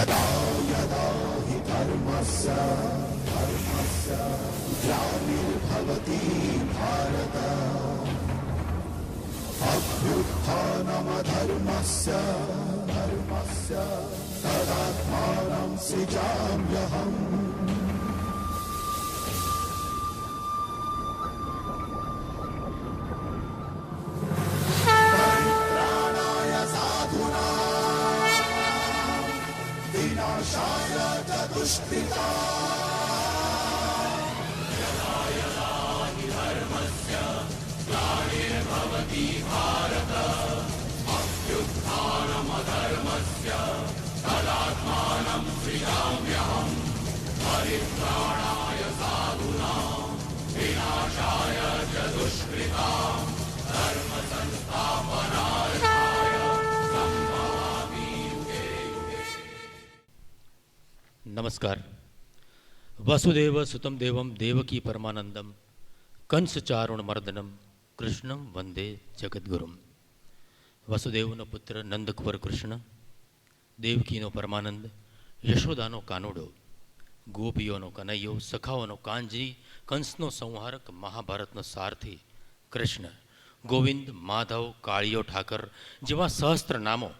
यदा यदा हि धर्मस्य ग्लानिर्भवति भारत अभ्युत्थानमधर्मस्य तदात्मानं सृजाम्यहम्। परित्राणाय साधूनां विनाशाय च दुष्कृतां। यदा यदा हि धर्मस्य ग्लानिर्भवति भारत अभ्युत्थानमधर्मस्य तदात्मानं सृजाम्यहम्। परित्राणाय साधूनां विनाशाय च दुष्कृतां धर्म संस्थापनार्थाय संभवामि युगे युगे। नमस्कार। वसुदेव सुतम देवम देवकी परमानंदम कंस चारुण मर्दनम કૃષ્ણમ વંદે જગદગુરુમ. વસુદેવનો પુત્ર નંદકુંવર કૃષ્ણ, દેવકીનો પરમાનંદ, યશોદાનો કાનુડો, ગોપીઓનો કનૈયો, સખાઓનો કાંજી, કંસનો સંહારક, મહાભારતનો સારથી કૃષ્ણ, ગોવિંદ, માધવ, કાળિયો ઠાકર જેવા સહસ્ત્ર નામો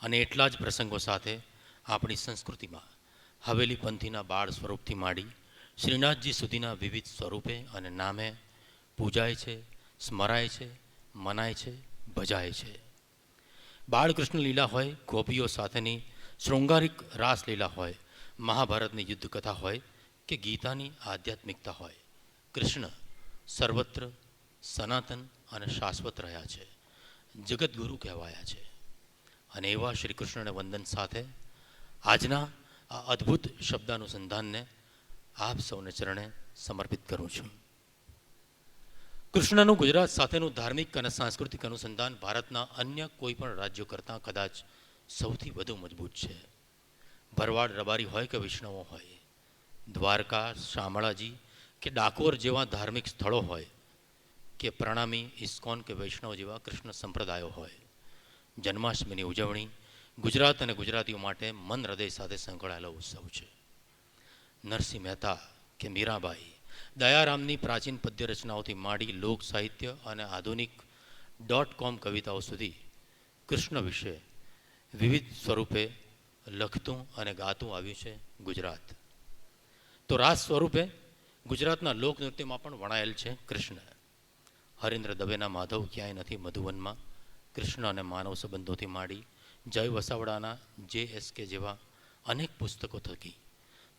અને એટલા જ પ્રસંગો સાથે આપણી સંસ્કૃતિમાં હવેલી પંથીના બાળ સ્વરૂપથી માંડી શ્રીનાથજી સુધીના વિવિધ સ્વરૂપે અને નામે પૂજાય છે, સ્મરાય છે, મનાય છે, ભજાય છે. બાળકૃષ્ણ લીલા હોય, ગોપીઓ સાથેની શૃંગારિક રાસલીલા હોય, મહાભારતની યુદ્ધકથા હોય કે ગીતાની આધ્યાત્મિકતા હોય, કૃષ્ણ સર્વત્ર સનાતન અને શાશ્વત રહ્યા છે, જગતગુરુ કહેવાયા છે. અને એવા શ્રી કૃષ્ણને વંદન સાથે આજના આ અદ્ભુત શબ્દાનુસંધાનને આપ સૌને ચરણે સમર્પિત કરું છું. કૃષ્ણનું ગુજરાત સાથેનું ધાર્મિક અને સાંસ્કૃતિક અનુસંધાન ભારતના અન્ય કોઈ પણ રાજ્યો કરતાં કદાચ સૌથી વધુ મજબૂત છે. ભરવાડ રબારી હોય કે વૈષ્ણવો હોય, દ્વારકા, શામળાજી કે ડાકોર જેવા ધાર્મિક સ્થળો હોય કે પ્રણામી, ઇસ્કોન કે વૈષ્ણવ જેવા કૃષ્ણ સંપ્રદાયો હોય, જન્માષ્ટમીની ઉજવણી ગુજરાત અને ગુજરાતીઓ માટે મન હૃદય સાથે સંકળાયેલો ઉત્સવ છે. નરસિંહ મહેતા કે મીરાબાઈ, દયારામની પ્રાચીન પદ્ય રચનાઓથી માંડી લોક સાહિત્ય અને આધુનિક .com કવિતાઓ સુધી કૃષ્ણ વિશે વિવિધ સ્વરૂપે લખતું અને ગાતું આવ્યું છે ગુજરાત. તો રાસ સ્વરૂપે ગુજરાતના લોકનૃત્યમાં પણ વણાયેલ છે કૃષ્ણ. હરીન્દ્ર દવેના માધવ ક્યાંય નથી મધુવનમાં કૃષ્ણ અને માનવ સંબંધોથી માંડી જય વસાવડાના JSK જેવા અનેક પુસ્તકો થકી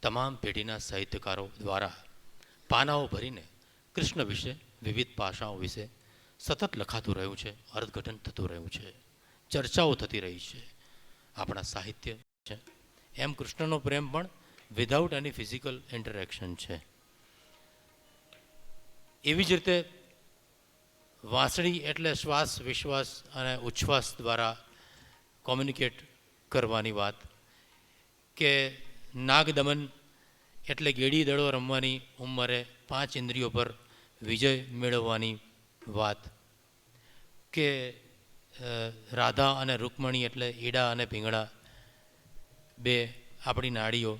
તમામ પેઢીના સાહિત્યકારો દ્વારા પાનાઓ ભરીને કૃષ્ણ વિશે વિવિધ પાસાઓ વિશે સતત લખાતું રહ્યું છે, અર્થઘટન થતું રહ્યું છે, ચર્ચાઓ થતી રહી છે. આપણા સાહિત્ય છે એમ કૃષ્ણનો પ્રેમ પણ વિધાઉટ એની ફિઝિકલ ઇન્ટરેક્શન છે. એવી જ રીતે વાંસળી એટલે શ્વાસ, વિશ્વાસ અને ઉચ્છ્વાસ દ્વારા કોમ્યુનિકેટ કરવાની વાત, કે નાગદમન એટલે ગેડી દડો રમવાની ઉંમરે 5 ઇન્દ્રિયો પર વિજય મેળવવાની વાત, કે રાધા અને રૂકમણી એટલે ઈડા અને પીંગળા બે આપણી નાડીઓ,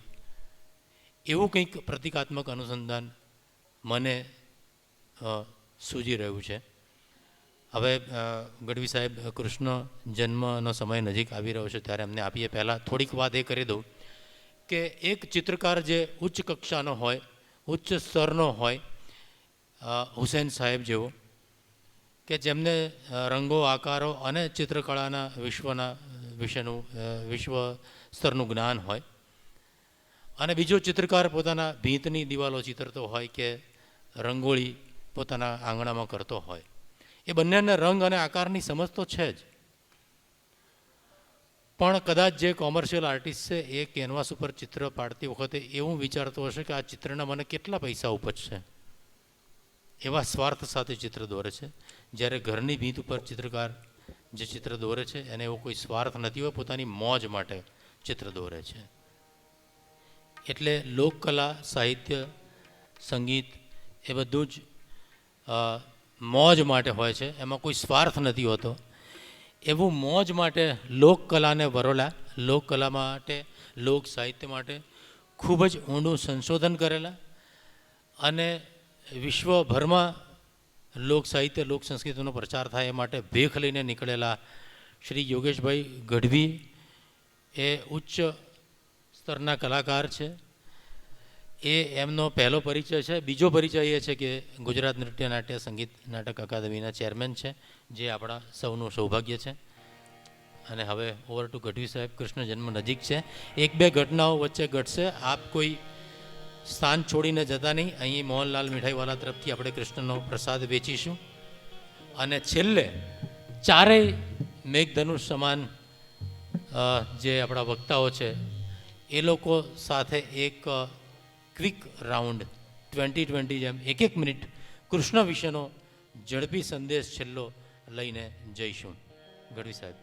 એવું કંઈક પ્રતિકાત્મક અનુસંધાન મને સૂજી રહ્યું છે. હવે ગઢવી સાહેબ, કૃષ્ણ જન્મનો સમય નજીક આવી રહ્યો છે ત્યારે અમને આપીએ. પહેલાં થોડીક વાત એ કરી દઉં કે એક ચિત્રકાર જે ઉચ્ચ કક્ષાનો હોય, ઉચ્ચ સ્તરનો હોય, હુસેન સાહેબ જેવો, કે જેમને રંગો, આકારો અને ચિત્રકળાના વિશેનું વિશ્વ સ્તરનું જ્ઞાન હોય, અને બીજો ચિત્રકાર પોતાના ભીંતની દિવાલો ચિતરતો હોય કે રંગોળી પોતાના આંગણામાં કરતો હોય, એ બંનેને રંગ અને આકારની સમજ તો છે જ, પણ કદાચ જે કોમર્શિયલ આર્ટિસ્ટ છે એ કેનવાસ ઉપર ચિત્ર પાડતી વખતે એવું વિચારતો હશે કે આ ચિત્રના મને કેટલા પૈસા ઉપજશે, એવા સ્વાર્થ સાથે ચિત્ર દોરે છે. જ્યારે ઘરની ભીંત ઉપર ચિત્રકાર જે ચિત્ર દોરે છે એને એવો કોઈ સ્વાર્થ નથી હોય, પોતાની મોજ માટે ચિત્ર દોરે છે. એટલે લોકકલા, સાહિત્ય, સંગીત એ બધું જ મોજ માટે હોય છે, એમાં કોઈ સ્વાર્થ નથી હોતો. એવું મોજ માટે લોકકલાને વરોલા, લોકકલા માટે, લોક સાહિત્ય માટે ખૂબ જ ઊંડું સંશોધન કરેલા અને વિશ્વભરમાં લોક સાહિત્ય, લોક સંસ્કૃતિનો પ્રચાર થાય એ માટે ભેખ લઈને નીકળેલા શ્રી યોગેશભાઈ ગઢવી એ ઉચ્ચ સ્તરના કલાકાર છે. એ એમનો પહેલો પરિચય છે. બીજો પરિચય એ છે કે ગુજરાત નૃત્ય નાટ્ય સંગીત નાટક અકાદમીના ચેરમેન છે, જે આપણા સૌનું સૌભાગ્ય છે. અને હવે ઓવર ટુ ગઢવી સાહેબ. કૃષ્ણ જન્મ નજીક છે, એક બે ઘટનાઓ વચ્ચે ઘટશે. આપ કોઈ સ્થાન છોડીને જતા નહીં. અહીં મોહનલાલ મીઠાઈવાલા તરફથી આપણે કૃષ્ણનો પ્રસાદ વેચીશું. અને છેલ્લે ચારેય મેઘધનુષ સમાન જે આપણા વક્તાઓ છે એ લોકો સાથે એક ક્વિક રાઉન્ડ 20-20 જેમ એક મિનિટ કૃષ્ણ વિશેનો ઝડપી સંદેશ છેલ્લો લઈને જઈશું. ગઢવી સાહેબ.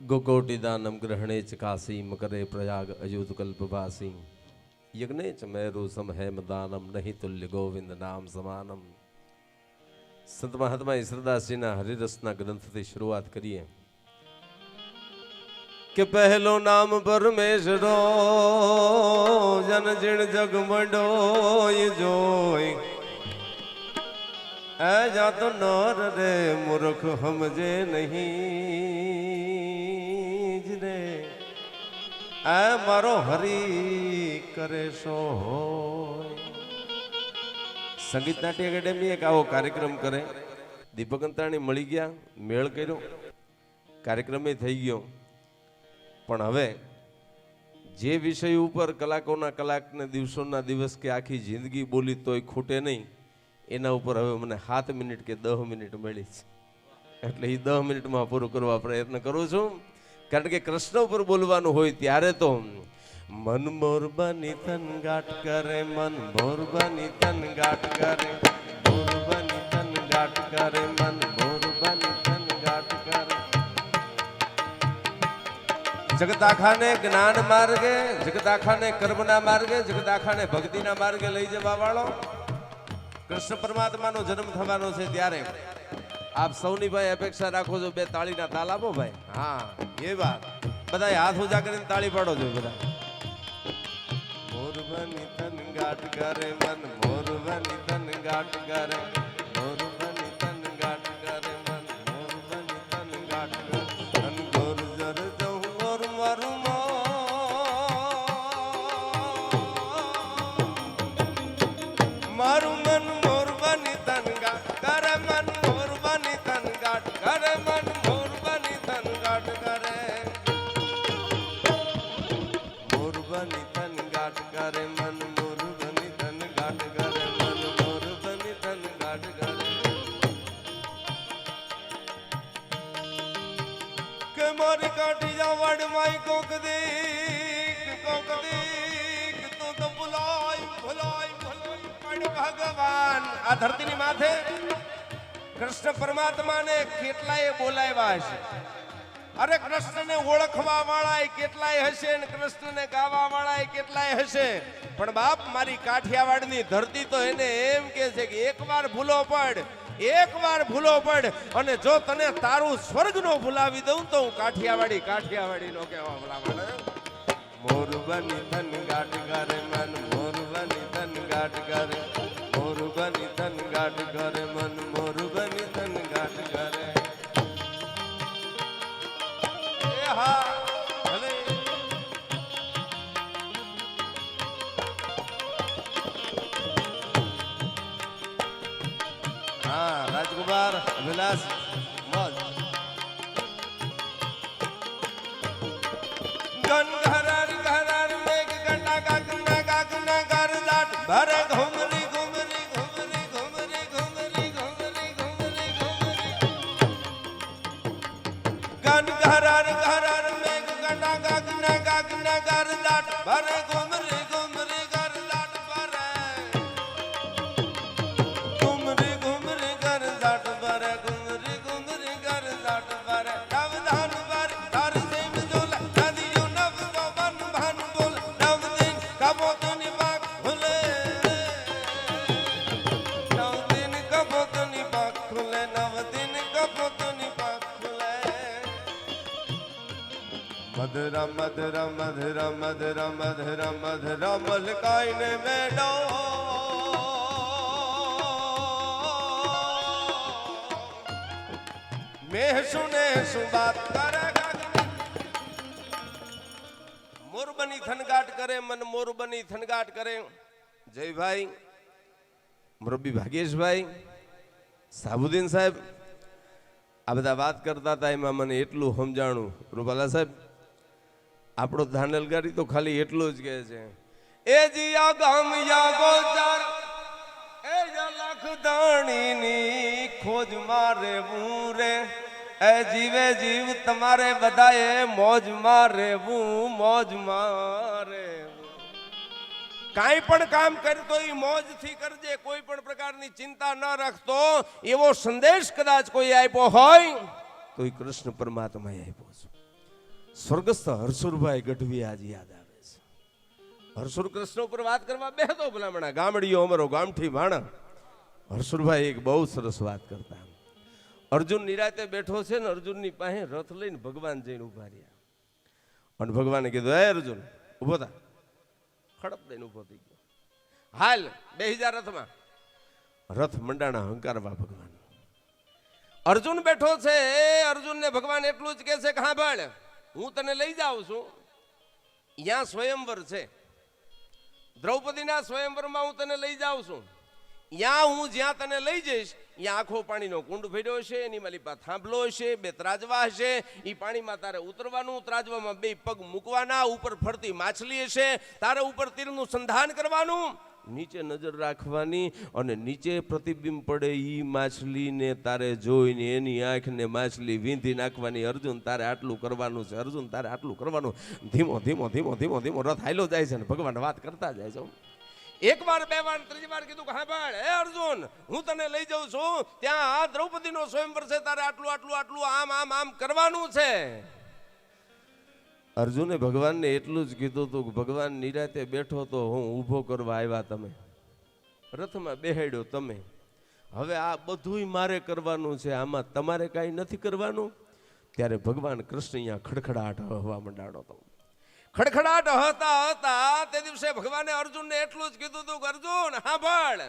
ગોકોટિદાનમ ગ્રહણે ચ કાશી મકરે પ્રયાગ અયુધ કલ્પવાસી યજ્ઞે ચ મેરુ સમહેમદાનમ નહીં તુલ્ય ગોવિંદ નામ સમાનમ. સંત મહાત્મા ઈશ્વરદાસજીના હરિરસના ગ્રંથથી શરૂઆત કરીએ કે પહેલો નામ પરમેશ્વરો જન જીણ જગ મંડોય જોઈ એ જાતો નર રે મૂર્ખ સમજે નહીં જ રે એ મારો હરી કરે સો હોય. સંગીત નાટ્ય એકેડેમી એક આવો કાર્યક્રમ કરે. દીપક અંતાણી મળી ગયા, મેળ કર્યો, કાર્યક્રમે થઈ ગયો. પણ હવે જે વિષય ઉપર કલાકોના કલાકને દિવસોના દિવસ કે આખી જિંદગી બોલી તોય ખૂટે નહીં, એના ઉપર હવે મને 7 મિનિટ કે 10 મિનિટ મળી છે. એટલે એ 10 મિનિટમાં પૂરું કરવા પ્રયત્ન કરું છું. કારણ કે કૃષ્ણ ઉપર બોલવાનું હોય ત્યારે તો મન મોરબાની તન ગાટ કરે, મન મોરબાની તન ગાટ કરે, મોરબાની તન ગાટ કરે, મન મોરબાની તન ગાટ કરે. જગદાખાને જ્ઞાન માર્ગે, જગદાખાને કર્મના માર્ગે, જગદાખાને ભક્તિના માર્ગે લઈ જવા વાળો કૃષ્ણ પરમાત્માનો જન્મ થવાનો છે. ત્યારે આપ સૌની ભાઈ અપેક્ષા રાખો છો 2 તાળીના તાલ આપો ભાઈ. હા એ વાત બધા હાથ ઊંચા કરીને તાળી પાડો છો બધા. મોરબાની તન ગાટ કરે, મન મોરબાની તન ગાટ કરે, મોરબાની તન ગાટ કરે, મન મોરબાની તન ગાટ કરે. અન ગોર જર જઉં ગોર મારું મારું મન મોરબાની તન ગાટ કરે, મન મોરબાની તન ગાટ કરે, મન મોરબાની તન ગાટ કરે, મોરબાની તન ગાટ કરે, મન મોરબાની તન ગાટ કરે, મન મોરબાની તન ગાટ કરે. કે મોરી કાઢી જા વડમાઈ કોક દીક તું તો ભુલાય ભુલાય ભુલાય પડ ભગવાન. આ ધરતીની માથે કૃષ્ણ પરમાત્માને કેટલાય બોલાવ્યા છે. અરે કૃષ્ણને ઓળખવા વાળા કેટલાય હશે ને કૃષ્ણને ગાવા વાળા કેટલાય હશે. પણ બાપ મારી કાઠિયાવાડની ધરતી તો એને એમ કે છે કે એકવાર ભૂલો પડ, એકવાર ભૂલો પડ, અને જો તને તારું સ્વર્ગનો ભૂલાવી દઉં તો હું કાઠિયાવાડી નો કહેવા ભલામણ. મોરબાની તન ગાટ કરે, મન મોરબાની તન ગાટ કરે, મોરબાની તન ગાટ કરે, મન મોરબાની તન ગાટ કરે. હા ભલે હા રાજકુમાર વિલાસ મોજ. ગન ઘરાર ઘરાર મેઘ ગંડા ગાગના ગાગના ગર દાટ ભરે ઘુમરી ઘુમરી ઘુમરી ઘુમરી ઘુમરી ઘુમરી ઘુમરી ઘુમરી. ગન ઘરાર ઘરાર મેઘ ગંડા ગાગના ગાગના ગર દાટ ભરે ઘુમરી ઘુમરી ગર દાટ ભરે ઘુમરી ઘુમરી ગર દાટ ભરે ઘુમરી ઘુમરી ગર દાટ ભરે. નવધાન ભર તાર સેમ જોલા નદીઓ નવ ગોવન ભાન બોલ નવ દિન કબોતની પાક ખુલે, નવ દિન કબોતની પાક ખુલે, નવ દિન કબોત રમદ રમદ રમદ રમદ રમલ કાઈને મેડો મેં સુને શું બાત કરે મોરબની થનગાટ કરે મન મોરબની થનગાટ કરે જયભાઈ મુરબ્બી ભાગેશભાઈ સાબુદ્દીન સાહેબ આ બધા વાત કરતા હતા એમાં મને એટલું સમજાણું રૂપાલા સાહેબ આપણો ધાનેલગારી તો ખાલી એટલું જ કહે છે એ જીયા ગામ યા ગોચર એ લખ દાણીની ખોજ મારે રે એ જીવે જીવ તમારે બધાએ મોજમાં રહેવું મોજમાં રહેવું કાંઈ પણ કામ કરતો એ મોજથી કરજે કોઈ પણ પ્રકારની ચિંતા ન રાખતો એવો સંદેશ કદાચ કોઈ આપ્યો હોય તો એ કૃષ્ણ પરમાત્માએ આપ્યો છે સ્વર્ગસ્થ હરસુરભાઈ ગઢવી આજે યાદ આવે છે હરસુર કૃષ્ણ ઉપર વાત કરવા બેહતો ભલામણા ગામડીઓ અમારો ગામઠી માણા હરસુરભાઈ એક બહુ સરસ વાત કરતા અર્જુન નિરાતે બેઠો છે ને અર્જુનની પાસે રથ લઈને ભગવાન જઈને ઉભા રહ્યા અને ભગવાને કીધું હે અર્જુન ઉભો થા ખડપ દઈને ઉભો થઈ ગયો હાલ 2000 રથમાં રથ મંડાણા હંકારવા ભગવાન અર્જુન બેઠો છે અર્જુનને ભગવાન એટલું જ કહે છે કે હા ભાળ હું તને લઈ જાઉં છું અહીંયા સ્વયંવર છે દ્રૌપદીના સ્વયંવરમાં હું તને લઈ જાઉં છું હું જ્યાં તને લઈ જઈશ ત્યાં આખો પાણીનો કુંડ ફેર્યો હશે એની માલિપા થાંભલો હશે 2 ત્રાજવા હશે એ પાણીમાં તારે ઉતરવાનું ત્રાજવામાં 2 પગ મૂકવાના ઉપર ફરતી માછલી હશે તારે ઉપર તીરનું સંધાન કરવાનું નીચે નજર રાખવાની અને નીચે પ્રતિબિંબ પડે એ માછલીને તારે જોઈને એની આંખને માછલી વીંધી નાખવાની અર્જુન તારે આટલું કરવાનું છે અર્જુન તારે આટલું કરવાનું ધીમો ધીમો ધીમો ધીમો ધીમો રથ હાલ્યો જાય છે ને ભગવાન વાત કરતા જાય છે એક વાર બે વાર ત્રીજી વાર કીધું કે હા ભાઈ હે અર્જુન હું તને લઈ જાઉં છું ત્યાં દ્રૌપદીનો સ્વયંવર છે તારે આટલું આટલું આટલું આમ આમ આમ કરવાનું છે અર્જુને ભગવાનને એટલું જ કીધું હતું કે ભગવાન નિરાતે બેઠો તો હું ઊભો કરવા આવ્યા તમે રથમાં બેહાડ્યો તમે હવે આ બધુંય મારે કરવાનું છે આમાં તમારે કાંઈ નથી કરવાનું ત્યારે ભગવાન કૃષ્ણ અહીંયા ખડખડાટ હવા મંડાણો હતો ખડખડાટ હતા હતા તે દિવસે ભગવાને અર્જુનને એટલું જ કીધું હતું કે અર્જુન સાંભળ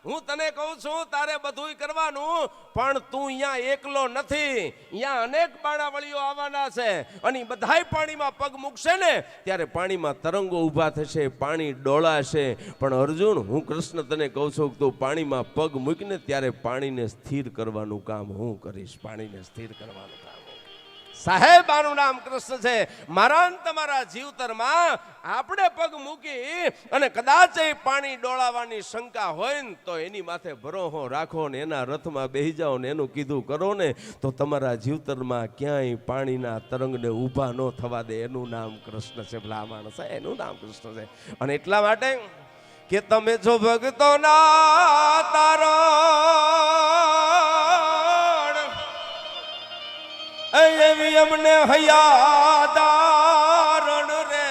હું તને કહું છું તારે બધુંય કરવાનું પણ તું અહીંયા એકલો નથી અહીંયા અનેક બાણાવળીઓ આવવાના છે અને બધાય પાણીમાં પગ મૂકશે ને ત્યારે પાણીમાં તરંગો ઊભા થશે પાણી ડોળાશે પણ અર્જુન હું કૃષ્ણ તને કહું છું કે તું પાણીમાં પગ મૂકીને ત્યારે પાણીને સ્થિર કરવાનું કામ હું કરીશ પાણીને સ્થિર કરવાનું કામ સાહેબ આનું નામ કૃષ્ણ છે મારા તમારા જીવતરમાં આપણે પગ મૂકી અને કદાચ એ પાણી ડોળાવાની શંકા હોય ને તો એની માથે ભરોસો રાખો ને એના રથમાં બેસી જાઓ ને એનું કીધું કરો ને તો તમારા જીવતરમાં ક્યાંય પાણીના તરંગને ઊભા ન થવા દે એનું નામ કૃષ્ણ છે ભલા માણસ એનું નામ કૃષ્ણ છે અને એટલા માટે કે તમે જો ભક્તોના તારો એવી અમને હયાદારણ રે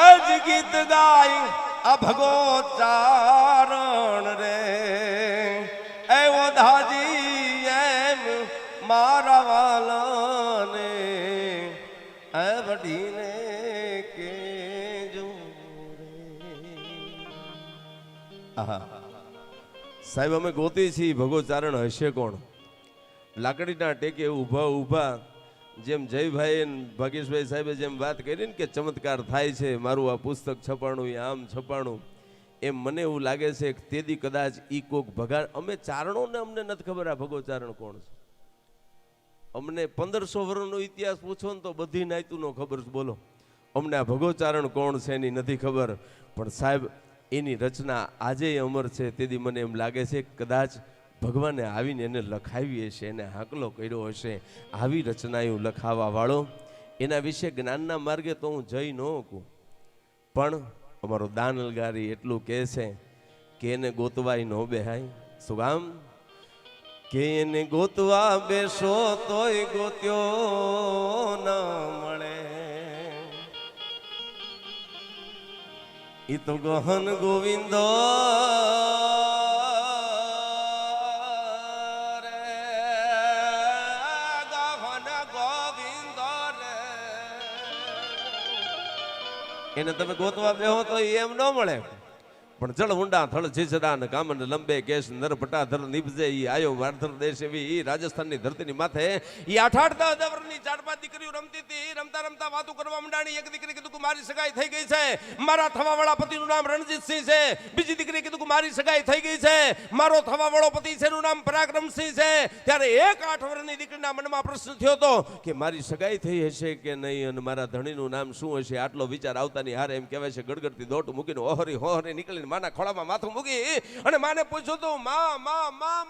અજ ગીત ગાય આ ભગો ચારણ રે એવો ધાજી એમ મારા વાલાને એ વઢીને કે જો આહા સાહેબ અમે ગોતી છીએ ભગોચારણ હશે કોણ લાકડીના ટેકે ઊભા ઊભા જેમ જયભાઈ ભાગેશભાઈ સાહેબે જેમ વાત કરી ને કે ચમત્કાર થાય છે મારું આ પુસ્તક છપાણું આમ છપાણું એમ મને એવું લાગે છે કે તેદી કદાચ ઈ કોક ભગાડ અમે ચારણોને અમને નથી ખબર આ ભગોચારણ કોણ છે અમને 1500 વર્ષનો ઇતિહાસ પૂછો ને તો બધી નાયતુનો ખબર છે બોલો અમને આ ભગોચારણ કોણ છે એની નથી ખબર પણ સાહેબ એની રચના આજે અમર છે તેથી મને એમ લાગે છે કદાચ ભગવાને આવીને એને લખાવી હશે એને હાકલો કર્યો હશે આવી રચનાઓ લખાવા વાળો એના વિશે જ્ઞાનના માર્ગે તો હું જઈ ન શકું પણ અમારો દાનલગારી એટલું કહે છે કે એને ગોતવાય ન બેહાય શું કામ કે એને ગોતવા બેસો તોય ગોત્યો ન મળે ઈ તો ગહન ગોવિંદો રે ગહન ગોવિંદ એને તમે ગોતવા બેહો તો એમ ન મળે. પણ જળ ઊંડા થળ છીછડા ને કામન લંબે કેશ નર પટાધર નિપજે ઈ આયો વારધર દેશ એવી ઈ રાજસ્થાનની ધરતીની માથે ઈ 8-8 વર્ષની 4-5 દીકરીઓ રમતી હતી. રમતા રમતા વાતો કરવા મંડાણી. એક દીકરી કીધું કે મારી સગાઈ થઈ ગઈ છે, મારા થવાવાળા પતિનું નામ રણજીતસિંહ છે. બીજી દીકરી કીધું કે મારી સગાઈ થઈ ગઈ છે, મારો થવાવાળો પતિ છે એનું નામ પરાક્રમસિંહ છે. ત્યારે એક 8 વર્ષની દીકરીના મનમાં પ્રશ્ન થયો હતો કે મારી સગાઈ થઈ હશે કે નહીં અને મારા ધણીનું નામ શું હશે. આટલો વિચાર આવતાની હારે એમ કહેવાય છે ગડગડતી દોટ મૂકીને ઓહરી હોહરી નીકળીને માના ખોળામાં માથું મૂકી અને માને પૂછ્યું તું માં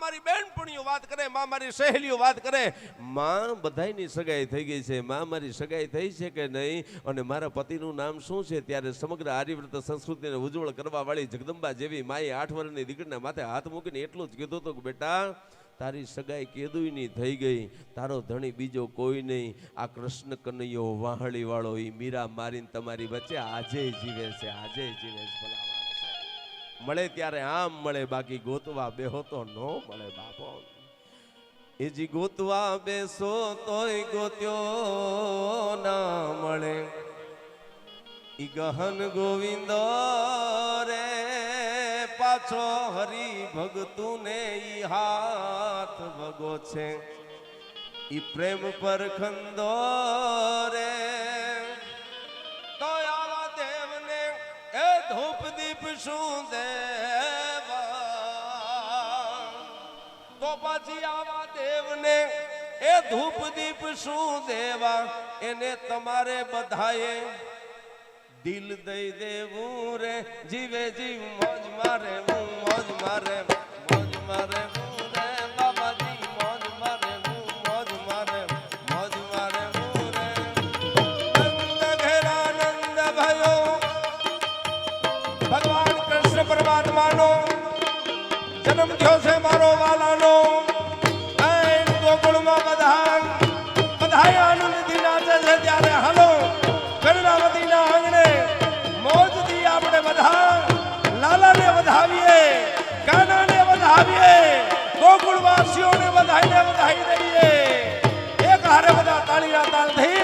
મારી બેનપણીઓ વાત કરે, માં મારી સહેલીઓ વાત કરે, માં બધાયની સગાઈ થઈ ગઈ છે, માં મારી સગાઈ થઈ છે કે નહીં અને મારા પતિનું નામ શું છે. ત્યારે સમગ્ર આર્યવ્રત સંસ્કૃતિને ઉજ્જવળ કરવા વાળી જગદંબા જેવી માએ 8 વર્ષની દીકરીના માથે હાથ મૂકીને એટલું જ કીધું હતું કે બેટા તારી સગાઈ કેદુયની થઈ ગઈ, તારો ધણી બીજો કોઈ નહીં, આ કૃષ્ણ કનૈયો વાહળી વાળો ઈ મીરા મારીને તમારી વચ્ચે આજે જીવે છે, આજે જીવે છે. ભલા મળે ત્યારે આમ મળે, બાકી ગોતવા બેહો તો નો મળે બાપો. એજી ગોતવા બેસો તોય ગોત્યો ના મળે. ઈ ગહન ગોવિંદો રે પાછો હરી ભગતું ને ઈ હાથ ભગો છે. ઈ પ્રેમ પર ખંદો રે તો આવા દેવને એ ધૂપ દીપ શું દેવા, તો પછી આવા દેવને એ ધૂપ દીપ શું દેવા. એને તમારે બધાએ દિલ દઈ દેવું રે. જીવે જીવ મોજ મારે હું, મોજ મારે મોજ મારે હું રે બાબાજી, મોજ મારે હું, મોજ મારે મોજ મારે હું રે. નંદ ઘેરા નંદ ભયો ભગવાન કૃષ્ણ પરમાત્માનો જન્મ થયો છે મારો વાલાનો. ગોકુળમાં બધા આનંદથી નાચે છે. ત્યારે હાલો કર્ણાવતીના આંગણે મોજથી આપણે બધા લાલાને વધાવીએ, કાનાને વધાવીએ, ગોકુળવાસીઓને વધાઈ દઈએ. એક હારે બધા તાળીના તાલથી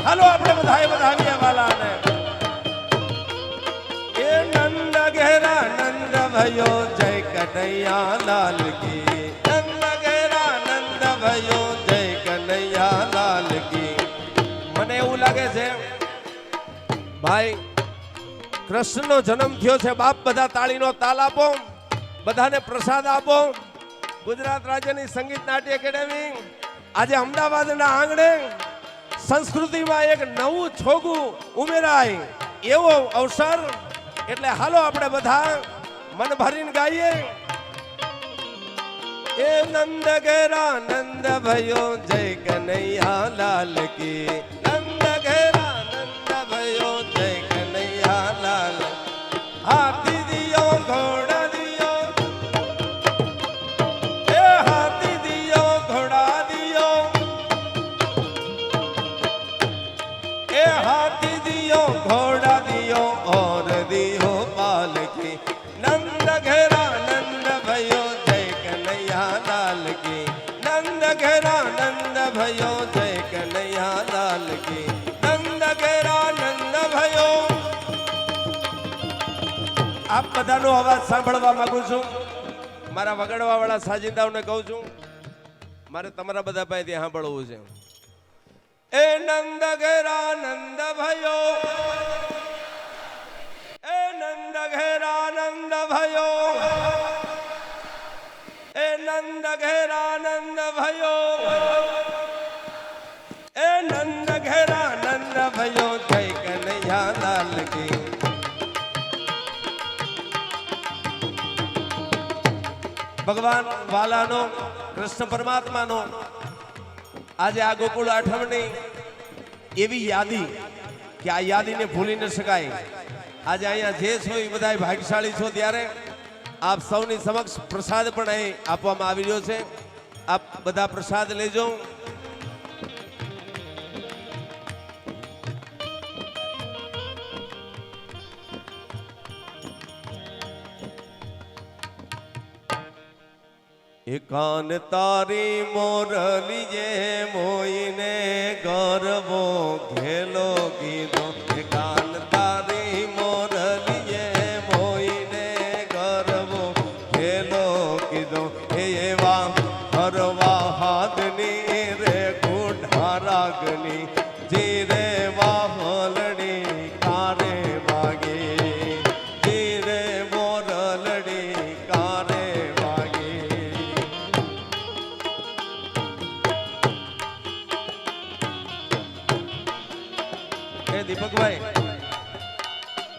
હાલો આપણે બધાએ વધાવીએ વાલાને. એ નંદ ઘેરા નંદ ભયો જય કનૈયા લાલ કી, નંદ ઘેરા નંદ ભયો જય કનૈયા લાલ કી. મને એવું લાગે છે ભાઈ કૃષ્ણનો જન્મ થયો છે. બાપ બધા તાળીનો તાલ આપો, બધાને પ્રસાદ આપો. ગુજરાત રાજ્યની સંગીત નાટ્ય એકેડેમી આજે અમદાવાદના આંગણે સંસ્કૃતિમાં એક નવું છોગું ઉમેરાય એવો અવસર. એટલે હાલો આપણે બધા મન ભરીને ગાઈએ. એ નંદ ઘેરા નંદ ભયો જય કનૈયા લાલ કી, નંદ ઘેરા નંદ ભયો જય કનૈયા લાલ. હાથી દિયો ઘોડા દિયો, એ હાથી દિયો ઘોડા દિયો, એ હાથી દિયો ઘોડા દિયો और दियो पालकी. नंद घेरा नंद भयो जय कन्हैया लाल की, नंद घेरा नंद भयो जय कन्हैया लाल की, नंद घेरा नंद भयो. આપ બધાનો અવાજ સાંભળવા માંગુ છું. મારા વગાડવા વાળા સાજિંદાઓને કહું છું મારે તમારા બધા પાસેથી સાંભળવું છે. એ નંદ ઘેરા નંદ भयो, એ નંદ ઘેરા નંદ भयो, એ નંદ ઘેરા નંદ भयो, એ નંદ ઘેરા નંદ भयो જય કનૈયા લાલ કી. ભગવાન વાલાનો કૃષ્ણ પરમાત્માનો આજે આ ગોકુળ આઠમની એવી યાદી કે આ યાદીને ભૂલી ન શકાય. આજે અહીંયા જે છો એ બધા ભાગ્યશાળી છો. ત્યારે આપ સૌની સમક્ષ પ્રસાદ પણ અહીં આપવામાં આવી રહ્યો છે. આપ બધા પ્રસાદ લેજો. એકાન તારી મોરલી જે મોઈને ગરબો ઘેલો કીધો, એકાન તારી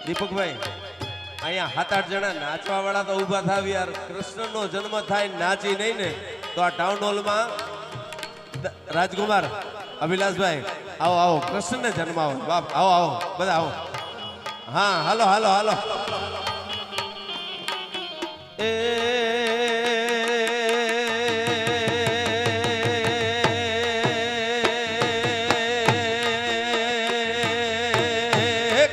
દીપકભાઈ અહીંયા 7-8 જણા નાચવા વાળા તો ઊભા થાવ યાર. કૃષ્ણનો જન્મ થાય નાચી નહીં ને તો આ ટાઉન હોલમાં રાજકુમાર અભિલાષભાઈ આવો આવો કૃષ્ણને જન્માવો બાપ આવો આવો બધા આવો. હા હાલો હાલો હાલો. એ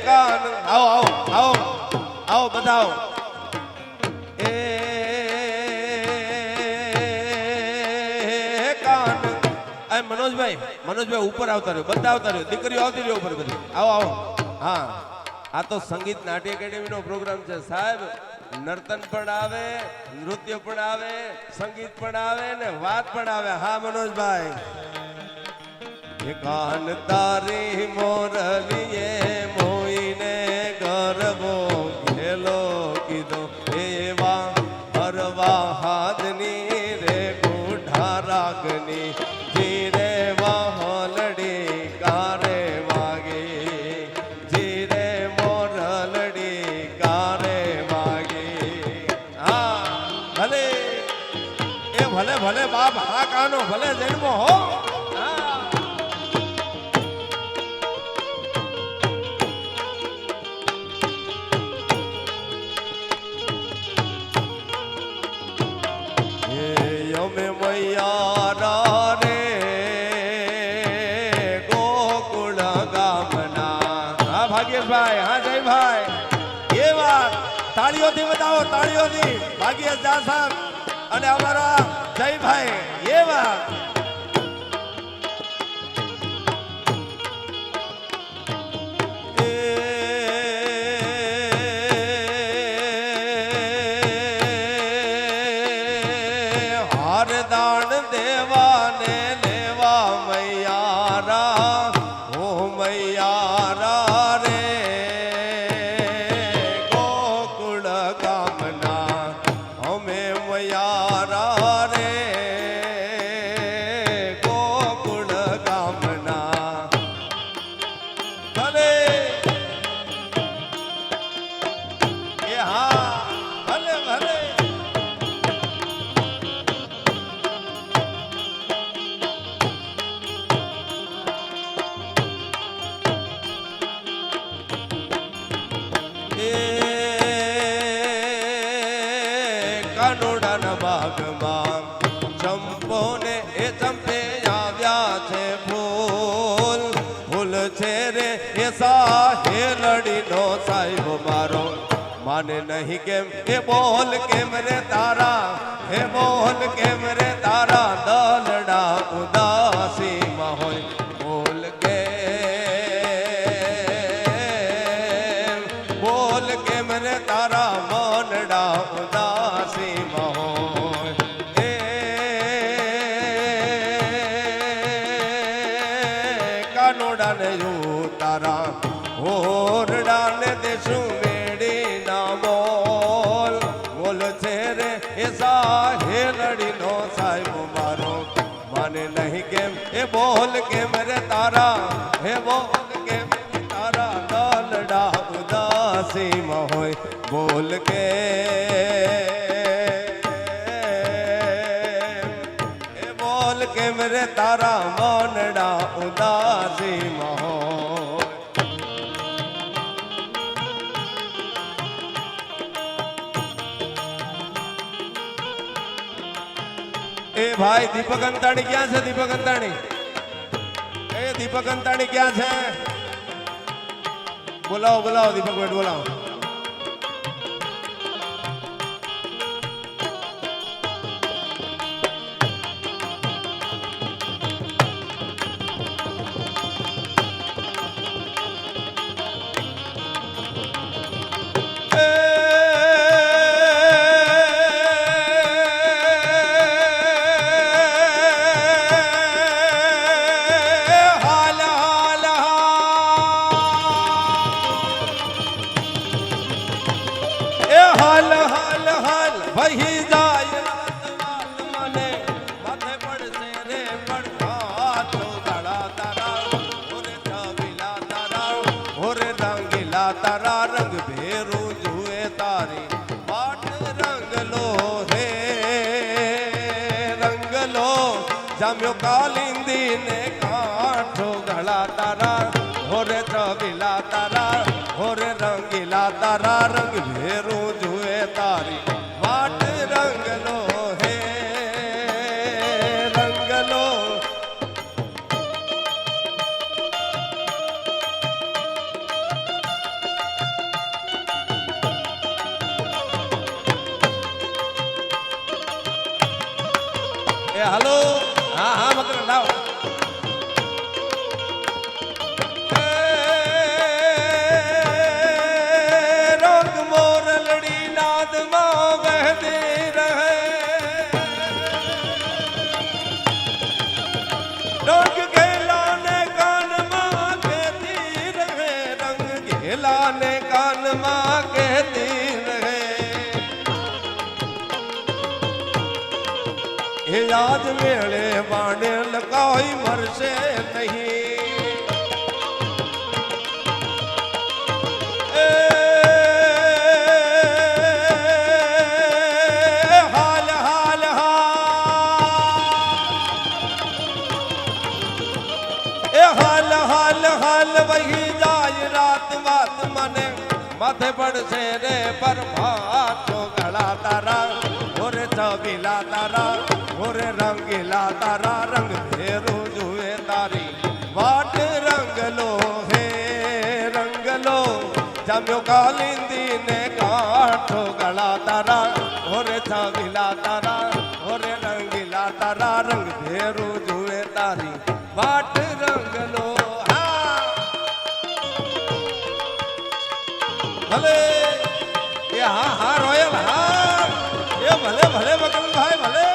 કાન આવો આવો આવો આવો બધા આવો. એ કાન આ મનોજભાઈ ઉપર આવતા રહ્યો બધા આવતા રહ્યો દીકરીઓ આવતી રહ્યો ઉપર બધી આવો આવો. હા આ તો સંગીત નાટ્ય એકેડેમીનો પ્રોગ્રામ છે સાહેબ. નર્તન પણ આવે, નૃત્ય પણ આવે, સંગીત પણ આવે ને વાત પણ આવે. હા મનોજભાઈ. એ કાન તારી મોરલીએ મોઈને ગરબો ઘેલો કીધો એવા હરવા હાથની રે કોઠા રાગની જીરે વાહલડી કારે વાગે જીરે મોરલડી કારે વાગે. હા ભલે એ ભલે ભલે બાપ હા કાનો ભલે જન્મો હો. હા અમે મૈયારા રે ગોકુળ ગામના. હા ભાગ્યેશભાઈ હા જયભાઈ એ વાત તાળીઓથી બતાવો તાળીઓથી. ભાગ્યેશ જા સાહેબ અને અમારા જયભાઈ એ વાત. દાન દેવાને લેવા મૈયારા ઓ મૈયારા રે ગોકુળ ગામના અમે મૈયારા રે ગોકુળ ગામના. ભલે એ હા ભલે ભલે. કાનોડાના બાગમાં ચંપો ને એ ચંપે આવ્યા છે ફૂલ ફૂલ છે રે એ સાહેલડીનો સાહેબ મારો માને નહીં કેમ એ બોલ કેમ રે તારા હે બોલ કેમ રે તારા દલડા ઉદાસીમાં હોય બોલ કે બોલ કેમ રે તારા મનડા ઉદાસીમાં હોય. એ કાનોડાને તારા હોરડાને દેશું મેળી ના બોલ બોલ છે રે એ સાહેલડીનો સાહેબ મારો માને નહીં કેમ એ બોલ કેમ રે તારા હે બોલ કેમ તારા દલડા ઉદાસીમાં હોય બોલ કે એ બોલ કેમ રે તારા મનડા ઉદાસીમાં હોય. એ ભાઈ દીપક અંતાણી ક્યાં છે? દીપક અંતાણી એ દીપક અંતાણી ક્યાં છે? બોલાવો બોલાવો દીપક ભાઈ બોલાવો. હોરે રંગીલા તારા રંગ ભેરું જુએ તારી વાટ રંગલો હે રંગલો એ હાલો હા હા મકર લાવ રંગ મોરલડી નાદમાં વહેતી રહે રંગ ઘેલાને કાનમાં કહેતી રહે રંગ ઘેલાને કાનમાં કહેતી રહે એ યાદ મેળે બાણે લગાઈ મરશે નહીં એ હાલ હાલ એ હાલ હાલ હાલ વહી જાય રાત વાત મને માથે પડશે રે પર ભાતો ગળા તારા ઓરે છબીલા તારા ઓરે રંગીલા તારા રંગ ભેરું જુએ તારી વાટ રંગલો હે રંગલો જમ્યો કાલિંદી ને કાઠો ગળા તારા ઓરે છબીલા તારા ઓરે રંગીલા તારા રંગ ભેરું જુએ તારી વાટ રંગલો હા ભલે એ હા હા રોયલ હા એ ભલે ભલે વકલભાઈ ભલે